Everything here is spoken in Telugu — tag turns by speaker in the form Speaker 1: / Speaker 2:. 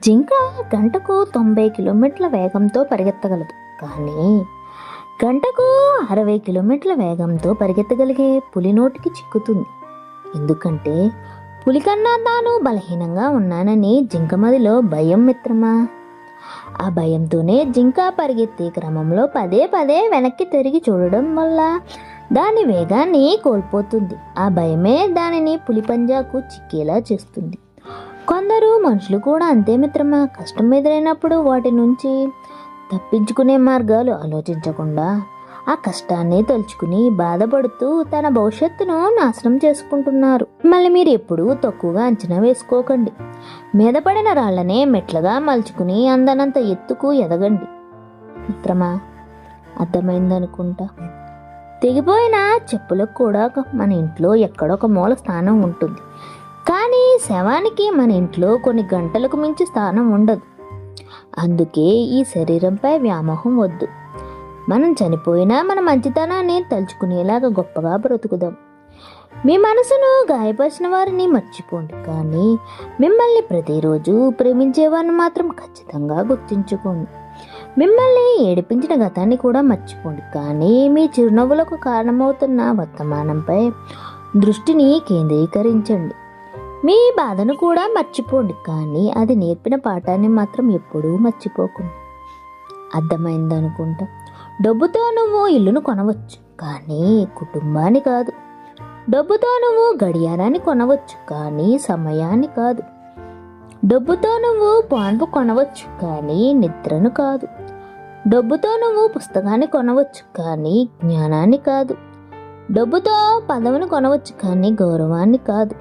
Speaker 1: జింక గంటకు 90 కిలోమీటర్ల వేగంతో పరిగెత్తగలదు. కానీ గంటకు 60 కిలోమీటర్ల వేగంతో పరిగెత్తగలిగే పులి నోటికి చిక్కుతుంది. ఎందుకంటే పులి కన్నా తాను బలహీనంగా ఉన్నానని జింక మదిలో భయం మిత్రమా. ఆ భయంతోనే జింక పరిగెత్తే క్రమంలో పదే పదే వెనక్కి తిరిగి చూడడం వల్ల దాని వేగాన్ని కోల్పోతుంది. ఆ భయమే దానిని పులి పంజాకు చిక్కేలా చేస్తుంది. కొందరు మనుషులు కూడా అంతే మిత్రమా. కష్టం ఎదురైనప్పుడు వాటి నుంచి తప్పించుకునే మార్గాలు ఆలోచించకుండా ఆ కష్టాన్ని తలుచుకుని బాధపడుతూ తన భవిష్యత్తును నాశనం చేసుకుంటున్నారు. మళ్ళీ మీరు ఎప్పుడూ తక్కువగా అంచనా వేసుకోకండి. మీద పడిన రాళ్లనే మెట్లుగా మలుచుకుని అందనంత ఎత్తుకు ఎదగండి మిత్రమా. అర్థమైందనుకుంటా. తెగిపోయిన చెప్పులకు కూడా మన ఇంట్లో ఎక్కడొక మూల స్థానం ఉంటుంది. కానీ శవానికి మన ఇంట్లో కొన్ని గంటలకు మించి స్థానం ఉండదు. అందుకే ఈ శరీరంపై వ్యామోహం వద్దు. మనం చనిపోయినా మన మంచితనాన్ని తలుచుకునేలాగా గొప్పగా బ్రతుకుదాం. మీ మనసును గాయపరిచిన వారిని మర్చిపోండి, కానీ మిమ్మల్ని ప్రతిరోజు ప్రేమించేవారిని మాత్రం ఖచ్చితంగా గుర్తుంచుకోండి. మిమ్మల్ని ఏడిపించిన గతాన్ని కూడా మర్చిపోండి, కానీ మీ చిరునవ్వులకు కారణమవుతున్న వర్తమానంపై దృష్టిని కేంద్రీకరించండి. మీ బాధను కూడా మర్చిపోండి, కానీ అది నేర్పిన పాఠాన్ని మాత్రం ఎప్పుడూ మర్చిపోకండి. అర్థమైందనుకుంటా. డబ్బుతో నువ్వు ఇల్లును కొనవచ్చు, కానీ కుటుంబాన్ని కాదు. డబ్బుతో నువ్వు గడియారాన్ని కొనవచ్చు, కానీ సమయాన్ని కాదు. డబ్బుతో నువ్వు పాన్పు కొనవచ్చు, కానీ నిద్రను కాదు. డబ్బుతో నువ్వు పుస్తకాన్ని కొనవచ్చు, కానీ జ్ఞానాన్ని కాదు. డబ్బుతో పదవిని కొనవచ్చు, కానీ గౌరవాన్ని కాదు.